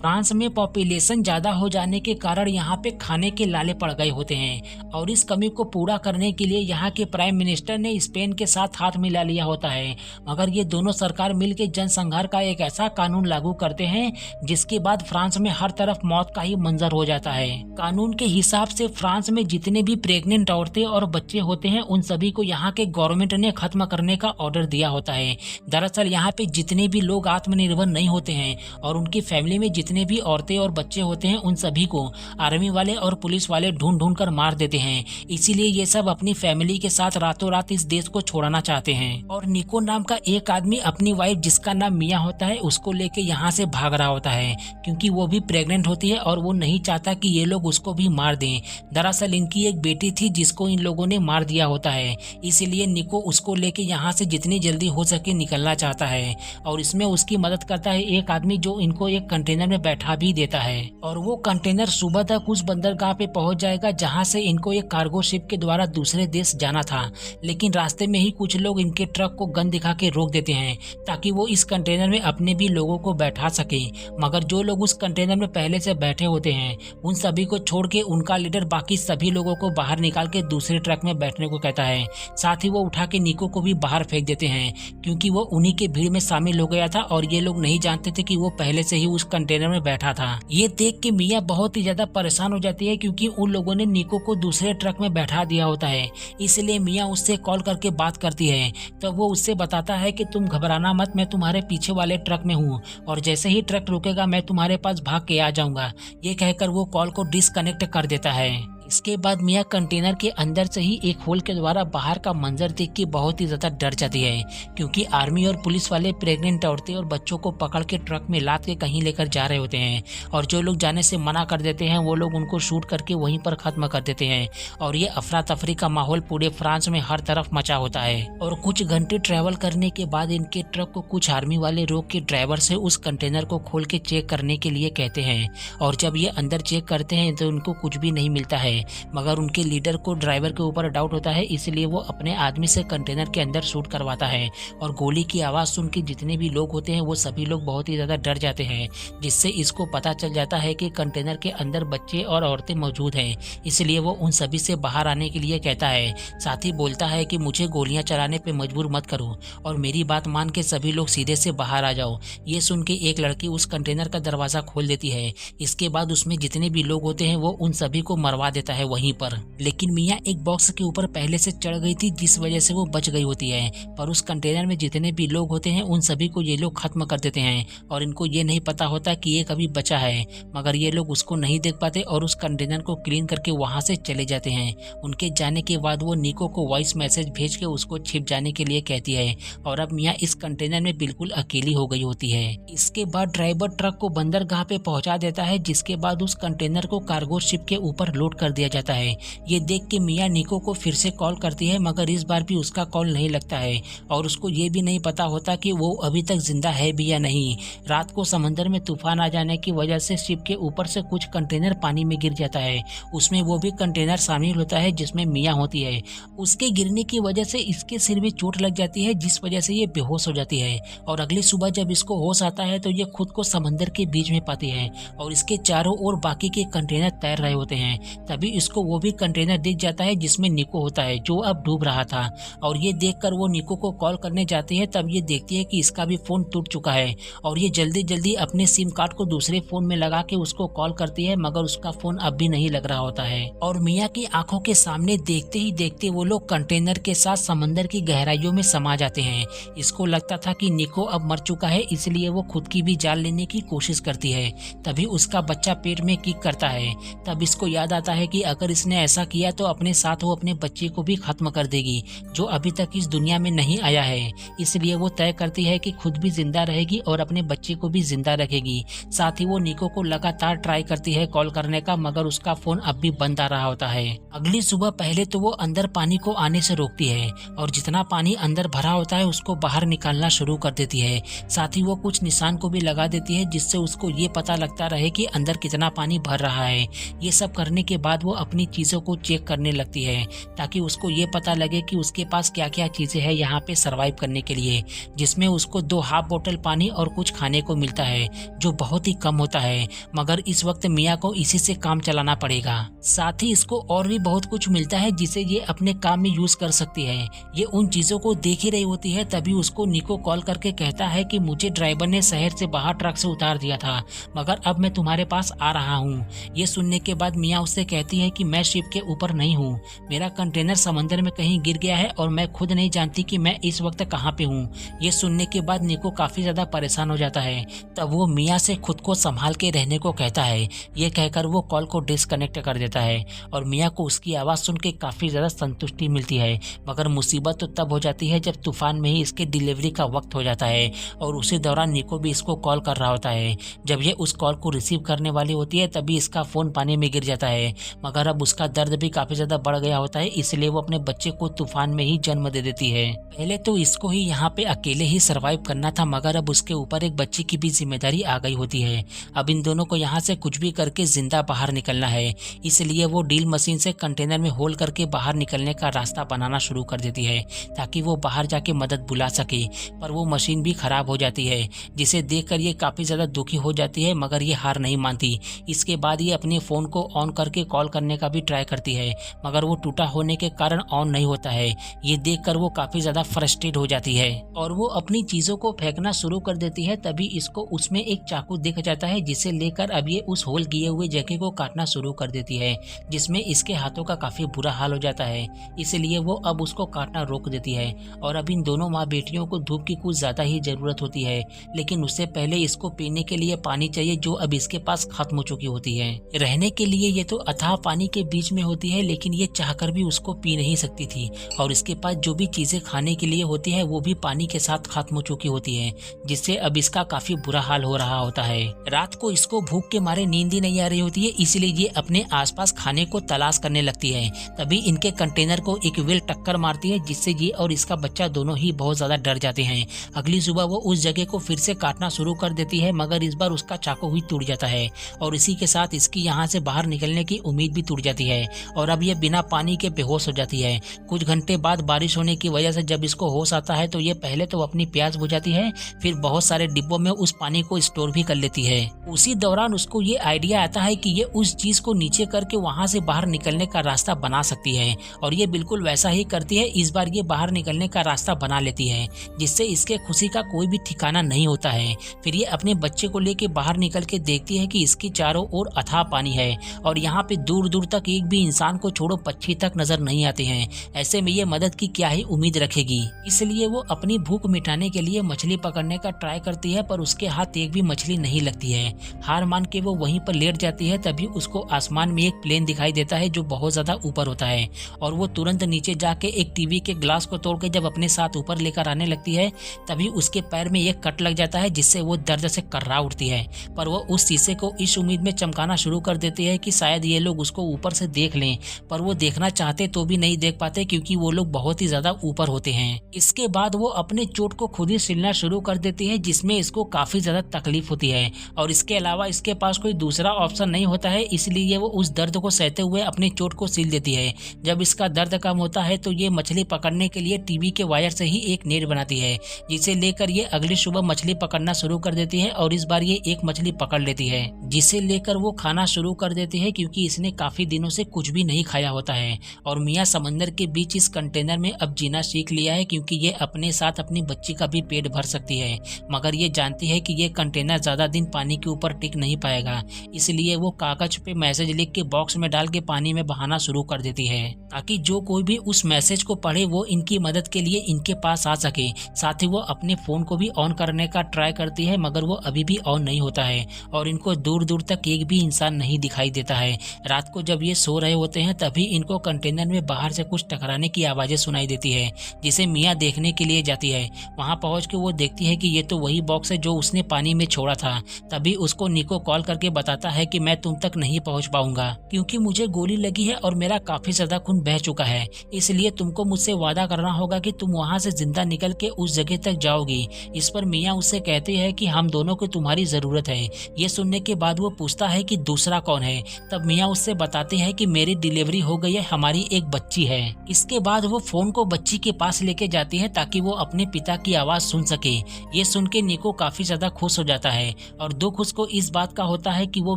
France में population ज्यादा हो जाने के कारण यहाँ पे खाने के लाले पड़ गए होते हैं और इस कमी को पूरा करने के लिए यहाँ के प्राइम मिनिस्टर ने स्पेन के साथ हाथ मिला लिया होता है। मगर ये दोनों सरकार मिलकर जनसंहार का एक ऐसा कानून लागू करते हैं जिसके बाद फ्रांस में हर तरफ मौत का ही मंजर हो जाता है। कानून के हिसाब से फ्रांस में जितने भी प्रेग्नेंट औरतें और बच्चे होते हैं उन सभी को यहाँ के गवर्नमेंट ने खत्म करने का ऑर्डर दिया होता है। दरअसल यहाँ पे जितने भी लोग आत्मनिर्भर नहीं होते हैं और उनकी फैमिली में जितने भी औरतें और बच्चे होते हैं उन सभी को आर्मी वाले और पुलिस वाले ढूंढ ढूंढ कर मार देते हैं। इसीलिए ये सब अपनी फैमिली के साथ रातों रात इस देश को छोड़ना चाहते हैं। और निको नाम का एक आदमी अपनी वाइफ जिसका नाम मिया होता है उसको लेके यहाँ से भाग रहा होता है क्योंकि वो भी प्रेग्नेंट होती है और वो नहीं चाहता कि ये लोग उसको भी मार दें। दरअसल इनकी एक बेटी थी जिसको इन लोगों ने मार दिया होता है, इसीलिए निको उसको लेके यहाँ से जितनी जल्दी हो सके निकलना चाहता है। और इसमें उसकी मदद करता है एक आदमी जो इनको एक कंटेनर में बैठा भी देता है और वो कंटेनर सुबह तक उस बंदरगाह पे पहुंच जाएगा जहां से इनको एक कार्गो शिप के द्वारा दूसरे देश जाना था। लेकिन रास्ते में ही कुछ लोग इनके ट्रक को गन दिखा के रोक देते हैं ताकि वो इस कंटेनर में अपने भी लोगों को बैठा सके। मगर जो लोग उस कंटेनर में पहले से बैठे होते हैं उन सभी को छोड़ के उनका लीडर बाकी सभी लोगों को बाहर निकाल के दूसरे ट्रक में बैठने को कहता है। साथ ही वो उठा के निको को भी बाहर फेंक देते हैं क्योंकि वो उन्हीं के भीड़ में शामिल हो गया था और ये लोग नहीं जानते थे कि वो पहले से ही उस कंटेनर में बैठा था। ये देख के मिया बहुत ही ज्यादा परेशान हो जाती है क्योंकि उन लोगों ने निको को दूसरे ट्रक में बैठा दिया होता है। इसलिए मिया उससे कॉल करके बात करती है तो वो उससे बताता है कि तुम घबराना मत, मैं तुम्हारे पीछे वाले ट्रक में हूँ और जैसे ही ट्रक रुकेगा मैं तुम्हारे पास भाग के आ जाऊंगा। ये कहकर वो कॉल को डिस्कनेक्ट कर देता है। इसके बाद मिया कंटेनर के अंदर से ही एक होल के द्वारा बाहर का मंजर देख के बहुत ही ज्यादा डर जाती है क्योंकि आर्मी और पुलिस वाले प्रेग्नेंट औरतें और बच्चों को पकड़ के ट्रक में लाद के कहीं लेकर जा रहे होते हैं और जो लोग जाने से मना कर देते हैं वो लोग उनको शूट करके वहीं पर खत्म कर देते हैं। और ये अफरा तफरी का माहौल पूरे फ्रांस में हर तरफ मचा होता है। और कुछ घंटे ट्रेवल करने के बाद इनके ट्रक को कुछ आर्मी वाले रोक के ड्राइवर से उस कंटेनर को खोल के चेक करने के लिए कहते हैं। और जब ये अंदर चेक करते हैं तो उनको कुछ भी नहीं मिलता है मगर उनके लीडर को ड्राइवर के ऊपर डाउट होता है, इसलिए वो अपने आदमी से कंटेनर के अंदर शूट करवाता है। और गोली की आवाज़ सुन के जितने भी लोग होते हैं वो सभी लोग बहुत ही ज़्यादा डर जाते हैं, जिससे इसको पता चल जाता है कि कंटेनर के अंदर बच्चे और औरतें मौजूद हैं। इसलिए वो उन सभी से बाहर आने के लिए कहता है। साथ ही बोलता है कि मुझे गोलियां चलाने पे मजबूर मत करो और मेरी बात मान के सभी लोग सीधे से बाहर आ जाओ। ये सुन के एक लड़की उस कंटेनर का दरवाज़ा खोल देती है। इसके बाद उसमें जितने भी लोग होते हैं वो उन सभी को मरवा देता है वहीं पर। लेकिन मिया एक बॉक्स के ऊपर पहले से चढ़ गई थी जिस वजह से वो बच गई होती है, पर उस कंटेनर में जितने भी लोग होते हैं उन सभी को ये लोग खत्म कर देते हैं और इनको ये नहीं पता होता कि ये कभी बचा है। मगर ये लोग उसको नहीं देख पाते और उस कंटेनर को क्लीन करके वहां से चले जाते हैं। उनके जाने के बाद वो निको को वॉइस मैसेज भेज के उसको छिप जाने के लिए कहती है और अब मिया इस कंटेनर में बिल्कुल अकेली हो गई होती है। इसके बाद ड्राइवर ट्रक को बंदरगाह पे पहुंचा देता है, जिसके बाद उस कंटेनर को कार्गो शिप के ऊपर लोड कर दिया जाता है। ये देख के मिया निको को फिर से कॉल करती है मगर इस बार भी उसका कॉल नहीं लगता है और उसको ये भी नहीं पता होता कि वो अभी तक जिंदा है भी या नहीं। रात को समंदर में तूफान आ जाने की वजह से शिप के ऊपर से कुछ कंटेनर पानी में गिर जाता है। उसमें वो भी कंटेनर शामिल होता है जिसमें मिया होती है। उसके गिरने की वजह से इसके सिर में चोट लग जाती है जिस वजह से ये बेहोश हो जाती है। और अगली सुबह जब इसको होश आता है तो ये खुद को समंदर के बीच में पाती है और इसके चारों ओर बाकी के कंटेनर तैर रहे होते हैं। तभी इसको वो भी कंटेनर दिख जाता है जिसमें निको होता है जो अब डूब रहा था। और ये देखकर वो निको को कॉल करने जाती है, तब ये देखती है कि इसका भी फोन टूट चुका है और ये जल्दी जल्दी अपने सिम कार्ड को दूसरे फोन में लगा के उसको कॉल करती है मगर उसका फोन अब भी नहीं लग रहा होता है। और मिया की आंखों के सामने देखते ही देखते वो लोग कंटेनर के साथ समंदर की गहराइयों में समा जाते हैं। इसको लगता था कि निको अब मर चुका है, इसलिए वो खुद की भी जान लेने की कोशिश करती है। तभी उसका बच्चा पेट में किक करता है। तब इसको याद आता है कि अगर इसने ऐसा किया तो अपने साथ वो अपने बच्चे को भी खत्म कर देगी जो अभी तक इस दुनिया में नहीं आया है। इसलिए वो तय करती है कि खुद भी जिंदा रहेगी और अपने बच्चे को भी जिंदा रखेगी। साथ ही वो निको को लगातार ट्राई करती है कॉल करने का मगर उसका फोन अब भी बंद आ रहा होता है। अगली सुबह पहले तो वो अंदर पानी को आने से रोकती है और जितना पानी अंदर भरा होता है उसको बाहर निकालना शुरू कर देती है। साथ ही वो कुछ निशान को भी लगा देती है जिससे उसको ये पता लगता रहे कि अंदर कितना पानी भर रहा है। ये सब करने के बाद बाद वो अपनी चीज़ों को चेक करने लगती है ताकि उसको ये पता लगे कि उसके पास क्या क्या चीज़ें हैं यहाँ पे सरवाइव करने के लिए, जिसमें उसको 2 हाफ बोतल पानी और कुछ खाने को मिलता है जो बहुत ही कम होता है, मगर इस वक्त मिया को इसी से काम चलाना पड़ेगा। साथ ही इसको और भी बहुत कुछ मिलता है जिसे ये अपने काम में यूज कर सकती है। ये उन चीजों को देख ही रही होती है, तभी उसको निको कॉल करके कहता है कि मुझे ड्राइवर ने शहर से बाहर ट्रक से उतार दिया था, मगर अब मैं तुम्हारे पास आ रहा हूँ। ये सुनने के बाद मिया उससे कहती है कि मैं शिप के ऊपर नहीं हूँ, मेरा कंटेनर समंदर में कहीं गिर गया है और मैं खुद नहीं जानती कि मैं इस वक्त कहाँ पे हूँ। ये सुनने के बाद निको काफी ज्यादा परेशान हो जाता है। तब वो मिया से खुद को संभाल के रहने को कहता है। ये कहकर वो कॉल को डिस्कनेक्ट कर देता है और मिया को उसकी आवाज सुन के काफी ज्यादा संतुष्टि मिलती है। मगर मुसीबत तो तब हो जाती है जब तूफान में ही इसके डिलीवरी का वक्त हो जाता है और उसी दौरान निको भी इसको कॉल कर रहा होता है। जब ये उस कॉल को रिसीव करने वाली होती है तभी इसका फोन पानी में गिर जाता है, मगर अब उसका दर्द भी काफी ज्यादा बढ़ गया होता है, इसलिए वो अपने बच्चे को तूफान में ही जन्म दे देती है। पहले तो इसको ही यहाँ पे अकेले ही सरवाइव करना था, मगर अब उसके ऊपर एक बच्चे की भी जिम्मेदारी आ गई होती है। अब इन दोनों को यहाँ से कुछ भी करके जिंदा बाहर निकलना है, इसलिए वो डील मशीन से कंटेनर में होल करके बाहर निकलने का रास्ता बनाना शुरू कर देती है ताकि वो बाहर जाके मदद बुला सके। पर वो मशीन भी खराब हो जाती है, जिसे देखकर ये काफी ज्यादा दुखी हो जाती है, मगर ये हार नहीं मानती। इसके बाद ये अपने फोन को ऑन करके कॉल करने का भी ट्राई करती है, मगर वो टूटा होने के कारण ऑन नहीं होता है। ये देखकर वो काफी ज्यादा फ्रस्ट्रेट हो जाती है और वो अपनी चीजों को फेंकना शुरू कर देती है। तभी इसको उसमें एक चाकू दिख जाता है, जिसे लेकर अब ये उस होल किए हुए जगह को काटना शुरू कर देती है, जिसमें इसके हाथों का काफी बुरा हाल हो जाता है। इसलिए वो अब उसको काटना रोक देती है और अब इन दोनों माँ बेटियों को धूप की कुछ ज्यादा ही जरूरत होती है, लेकिन उससे पहले इसको पीने के लिए पानी चाहिए जो अब इसके पास खत्म हो चुकी होती है। रहने के लिए ये तो अथाह पानी के बीच में होती है, लेकिन ये चाहकर भी उसको पी नहीं सकती थी और इसके पास जो भी चीजें खाने के लिए होती है वो भी पानी के साथ खत्म हो चुकी होती है, जिससे अब इसका काफी बुरा हाल हो रहा होता है। रात को इसको भूख के मारे नींद ही नहीं आ रही होती है, इसलिए ये अपने आसपास खाने को तलाश करने लगती है। तभी इनके कंटेनर को एक व्हेल टक्कर मारती है, जिससे ये और इसका बच्चा दोनों ही बहुत ज्यादा डर जाते हैं। अगली सुबह वो उस जगह को फिर से काटना शुरू कर देती है, मगर इस बार उसका चाकू ही टूट जाता है और इसी के साथ इसकी यहाँ से बाहर निकलने की उम्मीद भी टूट जाती है और अब ये बिना पानी के बेहोश हो जाती है। कुछ घंटे बाद बारिश होने की वजह से जब इसको होश आता है तो ये पहले तो अपनी प्यास बुझाती है, फिर बहुत सारे डिब्बों में उस पानी को स्टोर भी कर लेती है। उसी दौरान उसको ये आइडिया आता है कि ये उस चीज को नीचे करके वहां से बाहर निकलने का रास्ता बना सकती है और ये बिल्कुल वैसा ही करती है। इस बार ये बाहर निकलने का रास्ता बना लेती है, जिससे इसके खुशी का कोई भी ठिकाना नहीं होता है। फिर ये अपने बच्चे को लेके बाहर निकल के देखती है कि इसकी चारों ओर अथाह पानी है और यहाँ पे दूर दूर तक एक भी इंसान को छोड़ो पक्षी तक नजर नहीं आते हैं। ऐसे में ये मदद की क्या ही उम्मीद रखेगी, इसलिए वो अपनी भूख मिटाने के लिए मछली पकड़ने का ट्राई करती है, पर उसके हाथ एक भी मछली नहीं लगती है। हार मान के वो वहीं पर लेट जाती है। तभी उसको आसमान में एक प्लेन दिखाई देता है जो बहुत ज्यादा ऊपर होता है और वो तुरंत नीचे जाके एक टीवी के ग्लास को तोड़ के जब अपने साथ ऊपर लेकर आने लगती है, तभी उसके पैर में एक कट लग जाता है, जिससे वो दर्द से कर्रा उठती है। पर वो उस शीशे को इस उम्मीद में चमकाना शुरू कर देती है कि शायद ये लोग उसको ऊपर से देख लें, पर वो देखना चाहते तो भी नहीं देख पाते क्योंकि वो लोग बहुत ही ज्यादा ऊपर होते हैं। इसके बाद वो अपने चोट को खुद ही सिलना शुरू कर देती है, जिसमें इसको काफी ज्यादा तकलीफ होती है और इसके अलावा इसके पास कोई दूसरा ऑप्शन नहीं होता है, इसलिए वो उस दर्द को सहते हुए अपने चोट को सिल देती है। जब इसका दर्द कम होता है तो ये मछली पकड़ने के लिए टीवी के वायर से ही एक नेट बनाती है, जिसे लेकर ये अगली सुबह मछली पकड़ना शुरू कर देती है और इस बार ये एक मछली पकड़ लेती है, जिसे लेकर वो खाना शुरू कर देती है क्योंकि इसने काफी दिनों से कुछ भी नहीं खाया होता है। और मियाँ समंदर के बीच इस कंटेनर में अब जीना सीख लिया है क्योंकि ये अपने साथ अपनी बच्ची का भी पेट भर सकती है, मगर ये जानती है कि ये कंटेनर ज्यादा दिन पानी के ऊपर टिक नहीं पाएगा, इसलिए वो कागज पे मैसेज लिख के बॉक्स में डाल के पानी में बहाना शुरू कर देती है ताकि जो कोई भी उस मैसेज को पढ़े वो इनकी मदद के लिए इनके पास आ सके। साथ ही वो अपने फोन को भी ऑन करने का ट्राई करती है, मगर वो अभी भी ऑन नहीं होता है और इनको दूर दूर तक एक भी इंसान नहीं दिखाई देता है। रात को जब ये सो रहे होते हैं तभी इनको कंटेनर में बाहर से कुछ टकराने की आवाजें सुनाई देती है, जिसे मियाँ देखने के लिए जाती है। वहाँ पहुँच के वो देखती है कि ये तो वही बॉक्स है जो उसने पानी में छोड़ा था। तभी उसको निको कॉल करके बताता है कि मैं तुम तक नहीं पहुँच पाऊंगा क्योंकि मुझे गोली लगी है और मेरा काफी ज्यादा खून बह चुका है, इसलिए तुमको मुझसे वादा करना होगा कि तुम वहाँ से जिंदा निकल के उस जगह तक जाओगी। इस पर मियाँ उससे कहती है कि हम दोनों को तुम्हारी जरूरत है। ये सुनने के बाद वो पूछता है कि दूसरा कौन है। तब मियाँ उससे से बताते हैं कि मेरी डिलीवरी हो गई है, हमारी एक बच्ची है। इसके बाद वो फोन को बच्ची के पास लेके जाती है ताकि वो अपने पिता की आवाज सुन सके। ये सुन के निको काफी ज्यादा खुश हो जाता है और दुख उसको इस बात का होता है कि वो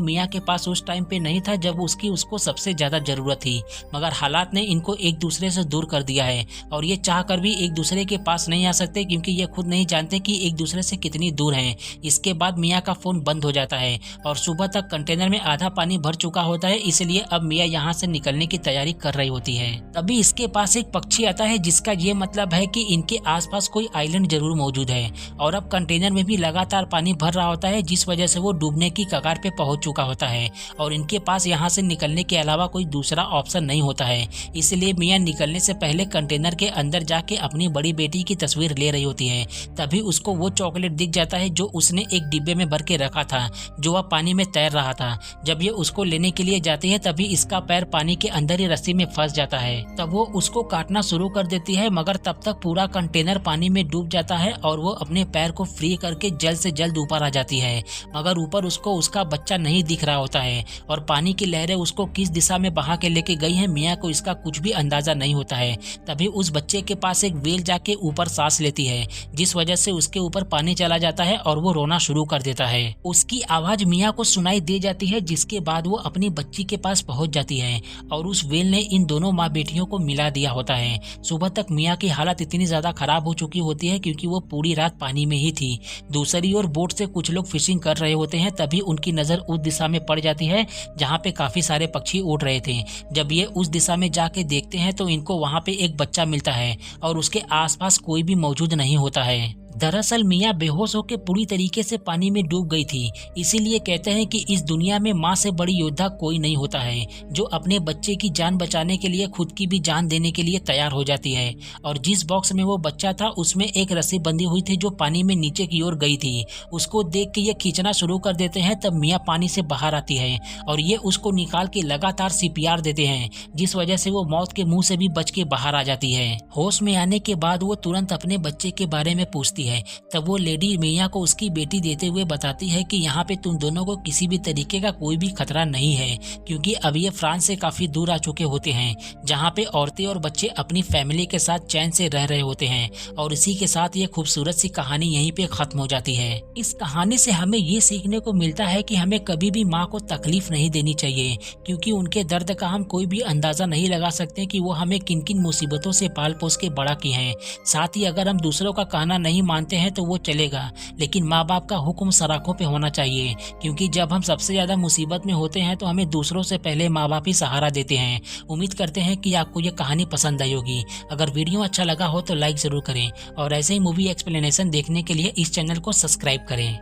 मिया के पास उस टाइम पे नहीं था जब उसको सबसे ज्यादा जरूरत थी, मगर हालात ने इनको एक दूसरे से दूर कर दिया है और ये चाह कर भी एक दूसरे के पास नहीं आ सकते क्योंकि ये खुद नहीं जानते कि एक दूसरे से कितनी दूर हैं। इसके बाद मिया का फोन बंद हो जाता है और सुबह तक कंटेनर में आधा पानी भर चुका होता है, इसलिए अब मिया यहाँ से निकलने की तैयारी कर रही होती है। तभी इसके पास एक पक्षी आता है जिसका ये मतलब है कि इनके आसपास कोई आइलैंड जरूर मौजूद है और अब कंटेनर में भी लगातार पानी भर रहा होता है, जिस वजह से वो डूबने की कगार पे पहुंच चुका होता है और इनके पास यहाँ से निकलने के अलावा कोई दूसरा ऑप्शन नहीं होता है। इसलिए मिया निकलने से पहले कंटेनर के अंदर जाके अपनी बड़ी बेटी की तस्वीर ले रही होती है। तभी उसको वो चॉकलेट दिख जाता है जो उसने एक डिब्बे में भर के रखा था, जो वह पानी में तैर रहा था। जब ये उसको लेने के लिए जाती है तभी इसका पैर पानी के अंदर ही रस्सी में फंस जाता है। तब वो उसको काटना शुरू कर देती है, मगर तब तक पूरा कंटेनर पानी में डूब जाता है और वो अपने पैर को फ्री करके जल्द से जल्द ऊपर आ जाती है। मगर ऊपर उसको उसका बच्चा नहीं दिख रहा होता है और पानी की लहरें उसको किस दिशा में बहा के लेके गई है मिया को इसका कुछ भी अंदाजा नहीं होता है। तभी उस बच्चे के पास एक व्हेल जाके ऊपर सांस लेती है, जिस वजह से उसके ऊपर पानी चला जाता है और वो रोना शुरू कर देता है। उसकी आवाज मिया को सुनाई दे जाती है, जिसके बाद वो अपनी बच्ची के पास पहुंच जाती है और उस व्हेल ने इन दोनों माँ बेटियों को मिला दिया होता है। सुबह तक मिया की हालत इतनी ज्यादा खराब हो चुकी होती है क्योंकि वो पूरी रात पानी में ही थी। दूसरी ओर बोट से कुछ लोग फिशिंग कर रहे होते हैं, तभी उनकी नजर उस दिशा में पड़ जाती है जहाँ पे काफी सारे पक्षी उड़ रहे थे। जब ये उस दिशा में जाके देखते हैं तो इनको वहाँ पे एक बच्चा मिलता है और उसके आसपास कोई भी मौजूद नहीं होता है। दरअसल मिया बेहोश होकर पूरी तरीके से पानी में डूब गई थी, इसीलिए कहते हैं कि इस दुनिया में माँ से बड़ी योद्धा कोई नहीं होता है जो अपने बच्चे की जान बचाने के लिए खुद की भी जान देने के लिए तैयार हो जाती है। और जिस बॉक्स में वो बच्चा था उसमें एक रस्सी बंधी हुई थी जो पानी में नीचे की ओर गई थी। उसको देख के ये खींचना शुरू कर देते हैं, तब मिया पानी से बाहर आती है और ये उसको निकाल के लगातार CPR देते हैं, जिस वजह से वो मौत के मुंह से भी बच के बाहर आ जाती है। होश में आने के बाद वो तुरंत अपने बच्चे के बारे में पूछती है। तब वो लेडी मिया को उसकी बेटी देते हुए बताती है कि यहाँ पे तुम दोनों को किसी भी तरीके का कोई भी खतरा नहीं है, क्योंकि अब ये फ्रांस से काफी दूर आ चुके होते हैं जहाँ पे औरतें और बच्चे अपनी फैमिली के साथ चैन से रह रहे होते हैं। और इसी के साथ ये खूबसूरत सी कहानी यहीं पे खत्म हो जाती है। इस कहानी से हमें ये सीखने को मिलता है कि हमें कभी भी माँ को तकलीफ नहीं देनी चाहिए, क्योंकि उनके दर्द का हम कोई भी अंदाजा नहीं लगा सकते कि वो हमें किन किन मुसीबतों से पाल पोस के बड़ा किए हैं। साथ ही अगर हम दूसरों का कहना नहीं मानते हैं तो वो चलेगा, लेकिन माँ बाप का हुक्म सराखों पे होना चाहिए, क्योंकि जब हम सबसे ज्यादा मुसीबत में होते हैं तो हमें दूसरों से पहले माँ बाप ही सहारा देते हैं। उम्मीद करते हैं कि आपको ये कहानी पसंद आई होगी। अगर वीडियो अच्छा लगा हो तो लाइक जरूर करें और ऐसे ही मूवी एक्सप्लेनेशन देखने के लिए इस चैनल को सब्सक्राइब करें।